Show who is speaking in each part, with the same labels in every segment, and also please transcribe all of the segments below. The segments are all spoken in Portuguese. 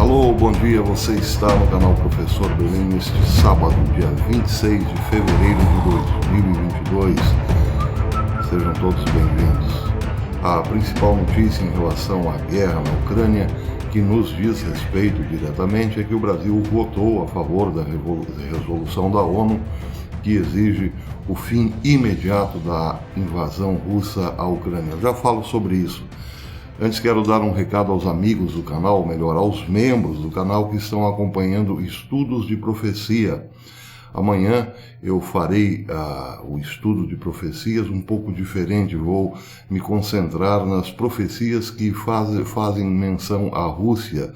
Speaker 1: Alô, bom dia, você está no canal Professor Belém neste sábado, dia 26 de fevereiro de 2022. Sejam todos bem-vindos. A principal notícia em relação à guerra na Ucrânia, que nos diz respeito diretamente, é que o Brasil votou a favor da resolução da ONU que exige o fim imediato da invasão russa à Ucrânia. Eu já falo sobre isso. Antes quero dar um recado aos amigos do canal, ou melhor, aos membros do canal que estão acompanhando estudos de profecia. Amanhã eu farei o estudo de profecias um pouco diferente. Vou me concentrar nas profecias que fazem menção à Rússia,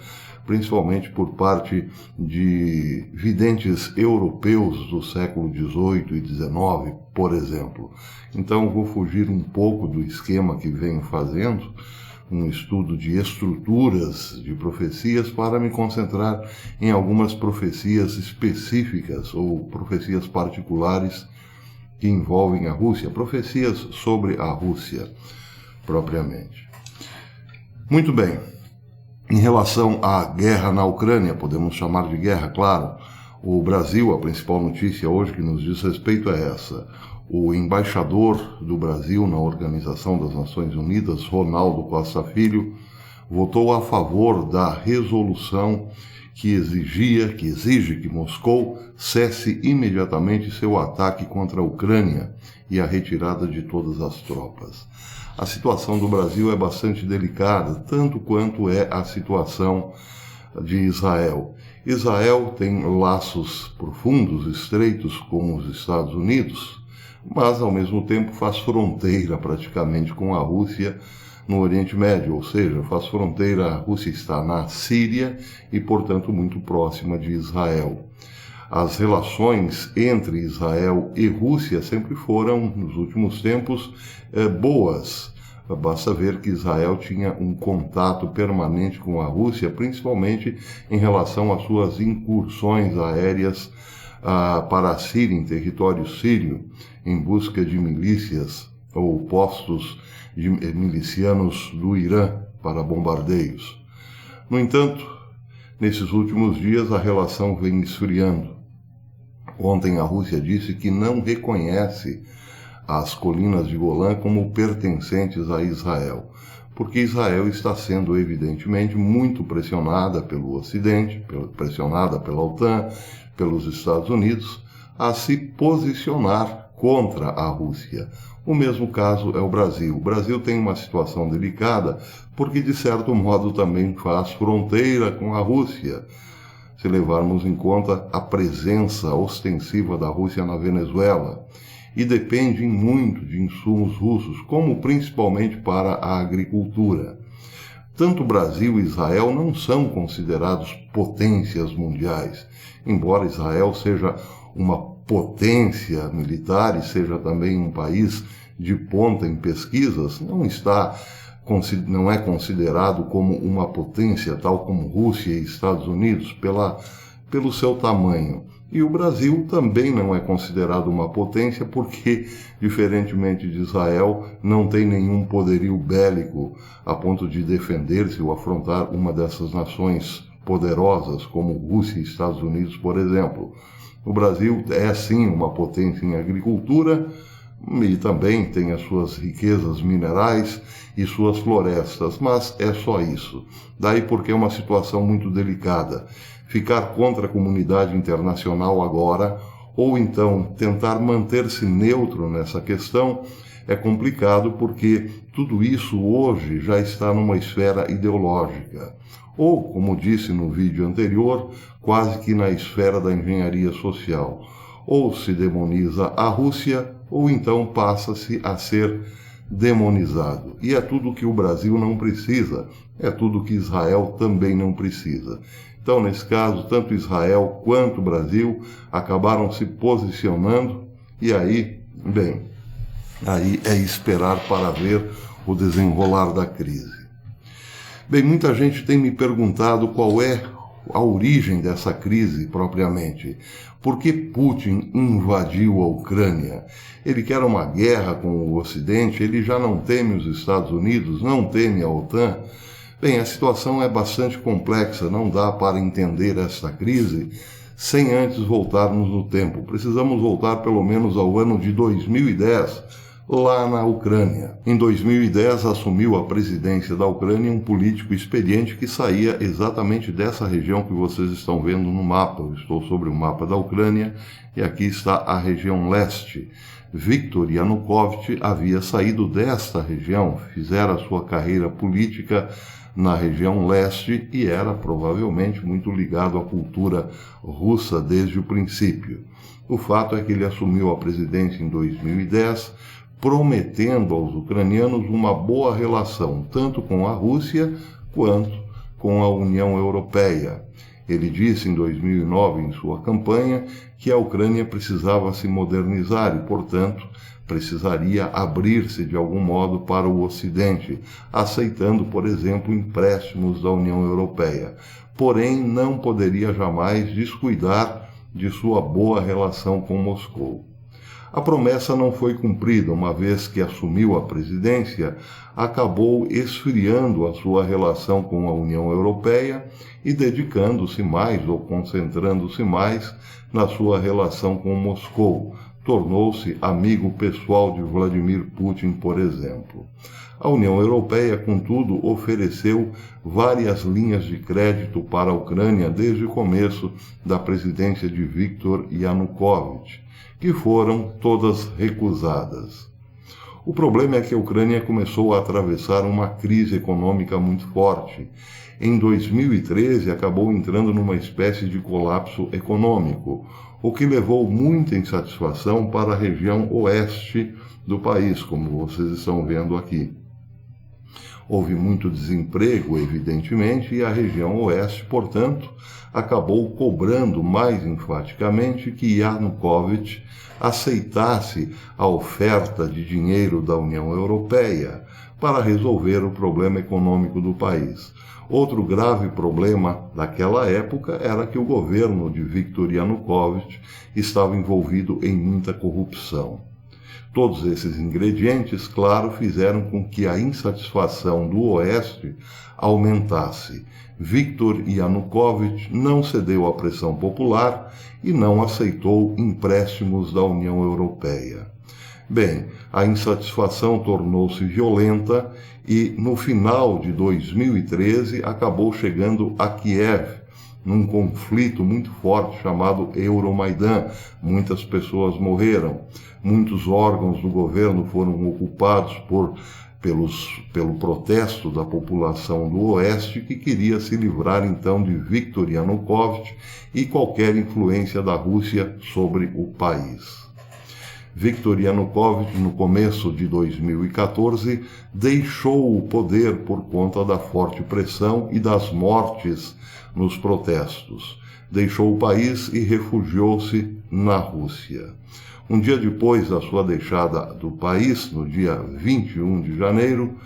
Speaker 1: principalmente por parte de videntes europeus do século XVIII e XIX, por exemplo. Então vou fugir um pouco do esquema que venho fazendo, um estudo de estruturas de profecias, para me concentrar em algumas profecias específicas ou profecias particulares que envolvem a Rússia, profecias sobre a Rússia propriamente. Muito bem, em relação à guerra na Ucrânia, podemos chamar de guerra, claro, o Brasil, a principal notícia hoje que nos diz respeito é essa. O embaixador do Brasil na Organização das Nações Unidas, Ronaldo Costa Filho, votou a favor da resolução que exige que Moscou cesse imediatamente seu ataque contra a Ucrânia e a retirada de todas as tropas. A situação do Brasil é bastante delicada, tanto quanto é a situação de Israel. Israel tem laços profundos, estreitos com os Estados Unidos, mas ao mesmo tempo faz fronteira praticamente com a Rússia no Oriente Médio, ou seja, faz fronteira, a Rússia está na Síria e, portanto, muito próxima de Israel. As relações entre Israel e Rússia sempre foram, nos últimos tempos, boas. Basta ver que Israel tinha um contato permanente com a Rússia, principalmente em relação às suas incursões aéreas para a Síria, em território sírio, em busca de milícias ou postos de milicianos do Irã para bombardeios. No entanto, nesses últimos dias a relação vem esfriando. Ontem a Rússia disse que não reconhece as colinas de Golã como pertencentes a Israel, porque Israel está sendo evidentemente muito pressionada pelo Ocidente, pressionada pela OTAN, pelos Estados Unidos, a se posicionar contra a Rússia. O mesmo caso é o Brasil. O Brasil tem uma situação delicada porque, de certo modo, também faz fronteira com a Rússia, se levarmos em conta a presença ostensiva da Rússia na Venezuela, e depende muito de insumos russos, como principalmente para a agricultura. Tanto o Brasil e Israel não são considerados potências mundiais, embora Israel seja uma potência militar e seja também um país de ponta em pesquisas, não é considerado como uma potência tal como Rússia e Estados Unidos pelo seu tamanho. E o Brasil também não é considerado uma potência porque, diferentemente de Israel, não tem nenhum poderio bélico a ponto de defender-se ou afrontar uma dessas nações poderosas, como Rússia e Estados Unidos, por exemplo. O Brasil é, sim, uma potência em agricultura e também tem as suas riquezas minerais e suas florestas, mas é só isso. Daí porque é uma situação muito delicada. Ficar contra a comunidade internacional agora, ou então tentar manter-se neutro nessa questão, é complicado porque tudo isso hoje já está numa esfera ideológica. Ou, como disse no vídeo anterior, quase que na esfera da engenharia social. Ou se demoniza a Rússia, ou então passa-se a ser demonizado. E é tudo que o Brasil não precisa, é tudo que Israel também não precisa. Então, nesse caso, tanto Israel quanto o Brasil acabaram se posicionando, e aí, aí é esperar para ver o desenrolar da crise. Bem, muita gente tem me perguntado qual é a origem dessa crise propriamente. Por que Putin invadiu a Ucrânia? Ele quer uma guerra com o Ocidente, ele já não teme os Estados Unidos, não teme a OTAN. Bem, a situação é bastante complexa, não dá para entender esta crise sem antes voltarmos no tempo. Precisamos voltar pelo menos ao ano de 2010, lá na Ucrânia. Em 2010 assumiu a presidência da Ucrânia um político experiente que saía exatamente dessa região que vocês estão vendo no mapa. Eu estou sobre o mapa da Ucrânia e aqui está a região leste. Viktor Yanukovych havia saído desta região, fizera a sua carreira política na região leste e era provavelmente muito ligado à cultura russa desde o princípio. O fato é que ele assumiu a presidência em 2010, prometendo aos ucranianos uma boa relação, tanto com a Rússia quanto com a União Europeia. Ele disse em 2009, em sua campanha, que a Ucrânia precisava se modernizar e, portanto, precisaria abrir-se de algum modo para o Ocidente, aceitando, por exemplo, empréstimos da União Europeia. Porém, não poderia jamais descuidar de sua boa relação com Moscou. A promessa não foi cumprida, uma vez que assumiu a presidência, acabou esfriando a sua relação com a União Europeia e dedicando-se mais ou concentrando-se mais na sua relação com Moscou. Tornou-se amigo pessoal de Vladimir Putin, por exemplo. A União Europeia, contudo, ofereceu várias linhas de crédito para a Ucrânia desde o começo da presidência de Viktor Yanukovych, que foram todas recusadas. O problema é que a Ucrânia começou a atravessar uma crise econômica muito forte. Em 2013, acabou entrando numa espécie de colapso econômico, o que levou muita insatisfação para a região oeste do país, como vocês estão vendo aqui. Houve muito desemprego, evidentemente, e a região oeste, portanto, acabou cobrando mais enfaticamente que Yanukovych aceitasse a oferta de dinheiro da União Europeia para resolver o problema econômico do país. Outro grave problema daquela época era que o governo de Viktor Yanukovych estava envolvido em muita corrupção. Todos esses ingredientes, claro, fizeram com que a insatisfação do Oeste aumentasse. Viktor Yanukovych não cedeu à pressão popular e não aceitou empréstimos da União Europeia. Bem, a insatisfação tornou-se violenta e, no final de 2013, acabou chegando a Kiev, num conflito muito forte chamado Euromaidan. Muitas pessoas morreram, muitos órgãos do governo foram ocupados pelo protesto da população do Oeste, que queria se livrar então de Viktor Yanukovych e qualquer influência da Rússia sobre o país. Viktor Yanukovych, no começo de 2014, deixou o poder por conta da forte pressão e das mortes nos protestos. Deixou o país e refugiou-se na Rússia. Um dia depois da sua deixada do país, no dia 21 de janeiro,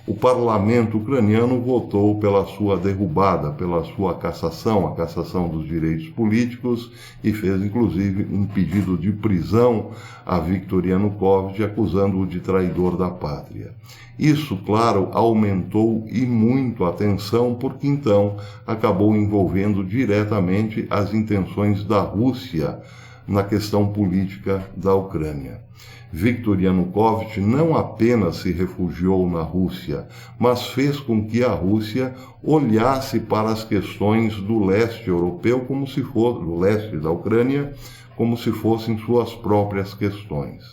Speaker 1: o parlamento ucraniano votou pela sua derrubada, pela sua cassação, a cassação dos direitos políticos, e fez inclusive um pedido de prisão a Viktor Yanukovych, acusando-o de traidor da pátria. Isso, claro, aumentou e muito a tensão, porque então acabou envolvendo diretamente as intenções da Rússia na questão política da Ucrânia. Viktor Yanukovych não apenas se refugiou na Rússia, mas fez com que a Rússia olhasse para as questões do leste europeu, como se fosse, do leste da Ucrânia, como se fossem suas próprias questões.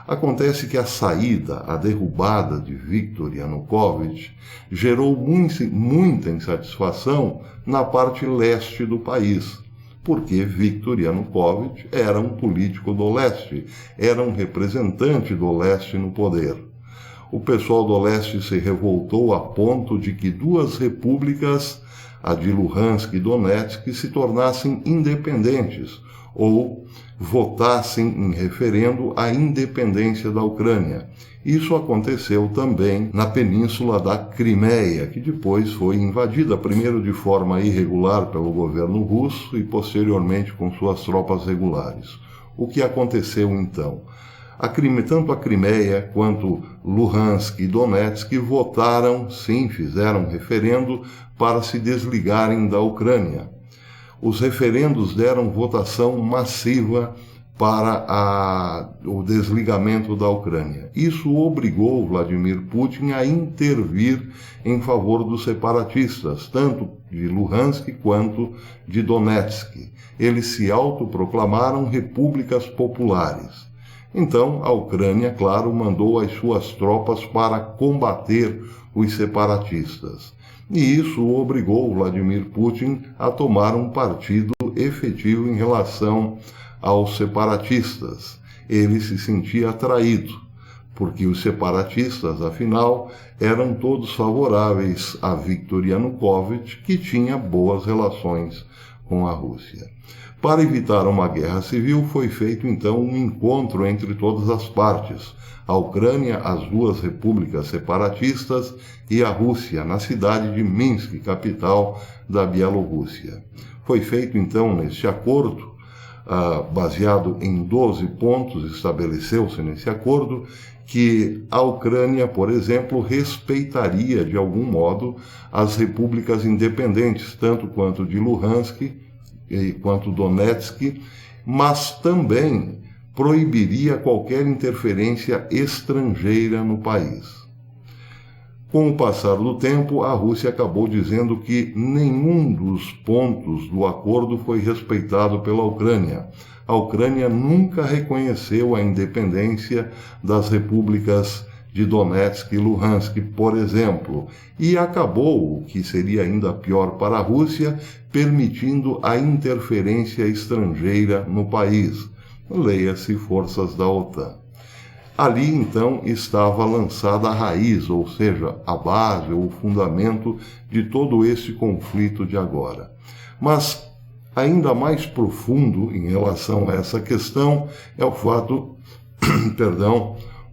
Speaker 1: Acontece que a saída, a derrubada de Viktor Yanukovych gerou muita insatisfação na parte leste do país, porque Viktor Yanukovych era um político do leste, era um representante do leste no poder. O pessoal do leste se revoltou a ponto de que duas repúblicas, a de Luhansk e Donetsk, se tornassem independentes ou votassem em referendo a independência da Ucrânia. Isso aconteceu também na península da Crimeia, que depois foi invadida, primeiro de forma irregular pelo governo russo e posteriormente com suas tropas regulares. O que aconteceu então? Tanto a Crimeia quanto Luhansk e Donetsk votaram, sim, fizeram referendo para se desligarem da Ucrânia. Os referendos deram votação massiva para o desligamento da Ucrânia. Isso obrigou Vladimir Putin a intervir em favor dos separatistas, tanto de Luhansk quanto de Donetsk. Eles se autoproclamaram repúblicas populares. Então, a Ucrânia, claro, mandou as suas tropas para combater os separatistas. E isso obrigou Vladimir Putin a tomar um partido efetivo em relação aos separatistas. Ele se sentia atraído, porque os separatistas, afinal, eram todos favoráveis a Viktor Yanukovych, que tinha boas relações com a Rússia. Para evitar uma guerra civil, foi feito então um encontro entre todas as partes, a Ucrânia, as duas repúblicas separatistas e a Rússia, na cidade de Minsk, capital da Bielorrússia. Foi feito então neste acordo, baseado em 12 pontos, estabeleceu-se nesse acordo que a Ucrânia, por exemplo, respeitaria de algum modo as repúblicas independentes, tanto quanto de Luhansk quanto Donetsk, mas também proibiria qualquer interferência estrangeira no país. Com o passar do tempo, a Rússia acabou dizendo que nenhum dos pontos do acordo foi respeitado pela Ucrânia. A Ucrânia nunca reconheceu a independência das repúblicas de Donetsk e Luhansk, por exemplo, e acabou, o que seria ainda pior para a Rússia, permitindo a interferência estrangeira no país. Leia-se forças da OTAN. Ali, então, estava lançada a raiz, ou seja, a base ou o fundamento de todo esse conflito de agora. Mas, ainda mais profundo em relação a essa questão, é o fato,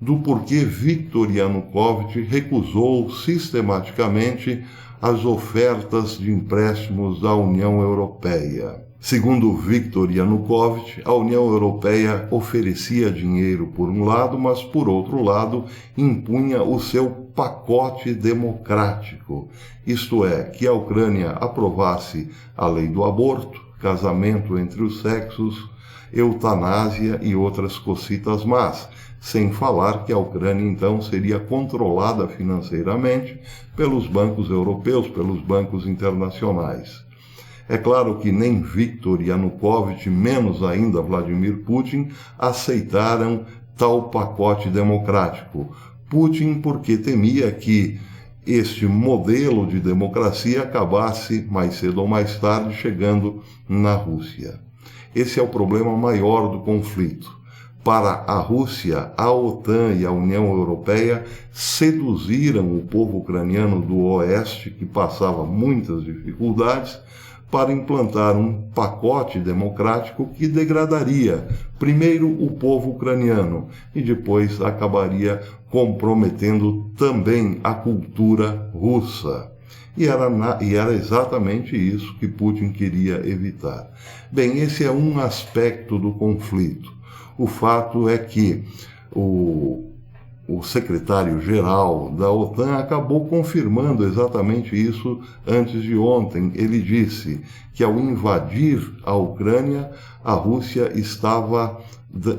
Speaker 1: do porquê Viktor Yanukovych recusou sistematicamente as ofertas de empréstimos da União Europeia. Segundo Viktor Yanukovych, a União Europeia oferecia dinheiro por um lado, mas por outro lado impunha o seu pacote democrático, isto é, que a Ucrânia aprovasse a lei do aborto, casamento entre os sexos, eutanásia e outras cocitas más, sem falar que a Ucrânia então seria controlada financeiramente pelos bancos europeus, pelos bancos internacionais. É claro que nem Viktor Yanukovych, menos ainda Vladimir Putin, aceitaram tal pacote democrático. Putin porque temia que este modelo de democracia acabasse mais cedo ou mais tarde chegando na Rússia. Esse é o problema maior do conflito. Para a Rússia, a OTAN e a União Europeia seduziram o povo ucraniano do Oeste, que passava muitas dificuldades, para implantar um pacote democrático que degradaria, primeiro, o povo ucraniano e depois acabaria comprometendo também a cultura russa. E era exatamente isso que Putin queria evitar. Bem, esse é um aspecto do conflito. O fato é que o secretário-geral da OTAN acabou confirmando exatamente isso antes de ontem. Ele disse que ao invadir a Ucrânia, a Rússia estava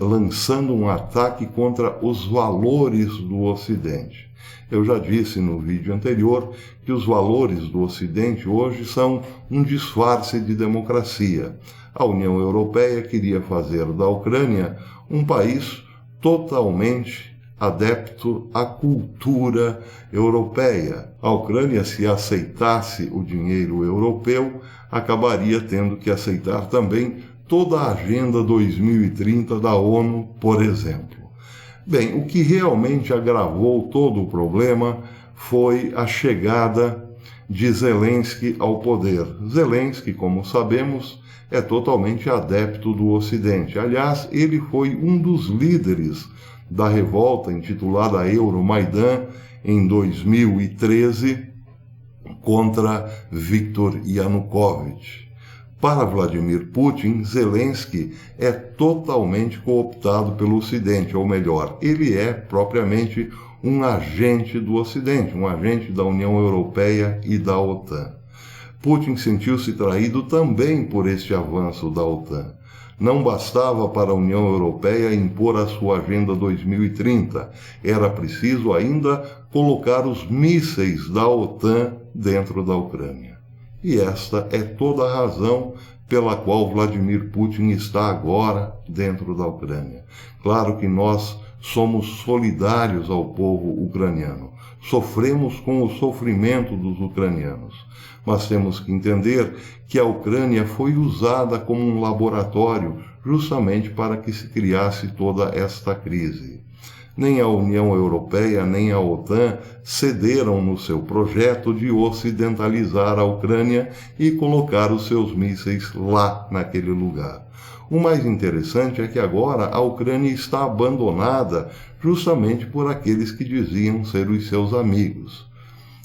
Speaker 1: lançando um ataque contra os valores do Ocidente. Eu já disse no vídeo anterior que os valores do Ocidente hoje são um disfarce de democracia. A União Europeia queria fazer da Ucrânia um país totalmente adepto à cultura europeia. A Ucrânia, se aceitasse o dinheiro europeu, acabaria tendo que aceitar também toda a Agenda 2030 da ONU, por exemplo. Bem, o que realmente agravou todo o problema foi a chegada de Zelensky ao poder. Zelensky, como sabemos, é totalmente adepto do Ocidente. Aliás, ele foi um dos líderes da revolta intitulada Euromaidan em 2013 contra Viktor Yanukovych. Para Vladimir Putin, Zelensky é totalmente cooptado pelo Ocidente, ou melhor, ele é propriamente um agente do Ocidente, um agente da União Europeia e da OTAN. Putin sentiu-se traído também por este avanço da OTAN. Não bastava para a União Europeia impor a sua Agenda 2030, era preciso ainda colocar os mísseis da OTAN dentro da Ucrânia. E esta é toda a razão pela qual Vladimir Putin está agora dentro da Ucrânia. Claro que nós somos solidários ao povo ucraniano, sofremos com o sofrimento dos ucranianos, mas temos que entender que a Ucrânia foi usada como um laboratório justamente para que se criasse toda esta crise. Nem a União Europeia nem a OTAN cederam no seu projeto de ocidentalizar a Ucrânia e colocar os seus mísseis lá naquele lugar. O mais interessante é que agora a Ucrânia está abandonada justamente por aqueles que diziam ser os seus amigos.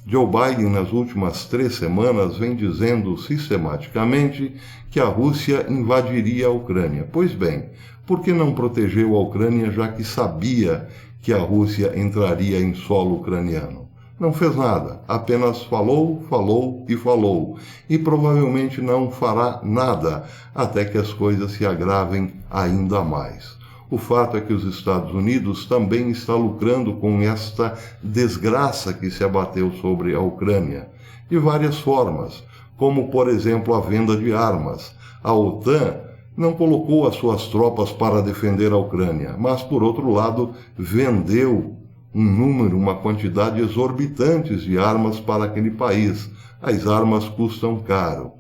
Speaker 1: Joe Biden, nas últimas 3 semanas, vem dizendo sistematicamente que a Rússia invadiria a Ucrânia. Pois bem, por que não protegeu a Ucrânia, já que sabia que a Rússia entraria em solo ucraniano? Não fez nada, apenas falou, falou e falou, e provavelmente não fará nada até que as coisas se agravem ainda mais. O fato é que os Estados Unidos também está lucrando com esta desgraça que se abateu sobre a Ucrânia, de várias formas, como, por exemplo, a venda de armas. A OTAN não colocou as suas tropas para defender a Ucrânia, mas, por outro lado, vendeu uma quantidade exorbitante de armas para aquele país. As armas custam caro.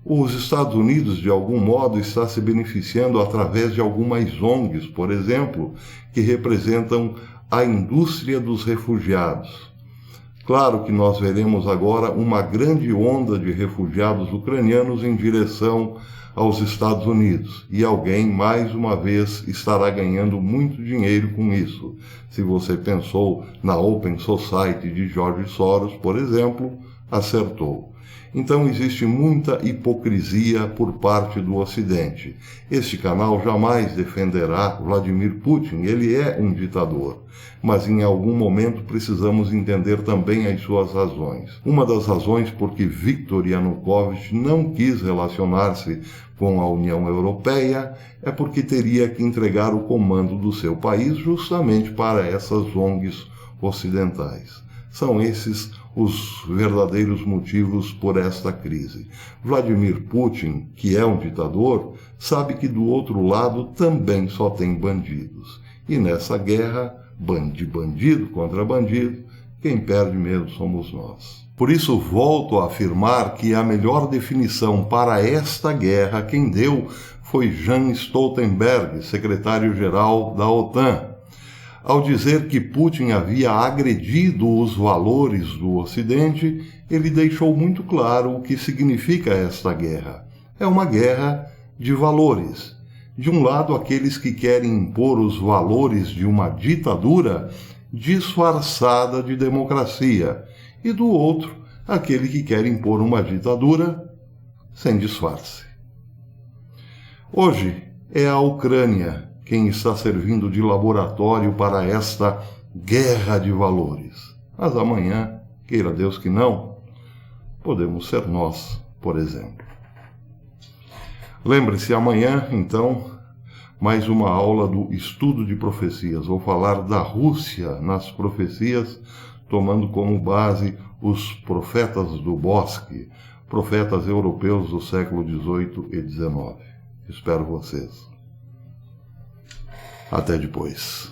Speaker 1: Os Estados Unidos, de algum modo, está se beneficiando através de algumas ONGs, por exemplo, que representam a indústria dos refugiados. Claro que nós veremos agora uma grande onda de refugiados ucranianos em direção aos Estados Unidos, e alguém, mais uma vez, estará ganhando muito dinheiro com isso. Se você pensou na Open Society de George Soros, por exemplo, acertou. Então existe muita hipocrisia por parte do Ocidente. Este canal jamais defenderá Vladimir Putin, ele é um ditador. Mas em algum momento precisamos entender também as suas razões. Uma das razões por que Viktor Yanukovych não quis relacionar-se com a União Europeia é porque teria que entregar o comando do seu país justamente para essas ONGs ocidentais. São esses os verdadeiros motivos por esta crise. Vladimir Putin, que é um ditador, sabe que do outro lado também só tem bandidos. E nessa guerra, de bandido contra bandido, quem perde mesmo somos nós. Por isso volto a afirmar que a melhor definição para esta guerra quem deu foi Jens Stoltenberg, secretário-geral da OTAN. Ao dizer que Putin havia agredido os valores do Ocidente, ele deixou muito claro o que significa esta guerra. É uma guerra de valores. De um lado, aqueles que querem impor os valores de uma ditadura disfarçada de democracia, e do outro, aquele que quer impor uma ditadura sem disfarce. Hoje é a Ucrânia quem está servindo de laboratório para esta guerra de valores. Mas amanhã, queira Deus que não, podemos ser nós, por exemplo. Lembre-se, amanhã, então, mais uma aula do estudo de profecias. Vou falar da Rússia nas profecias, tomando como base os profetas do bosque, profetas europeus do século XVIII e XIX. Espero vocês. Até depois.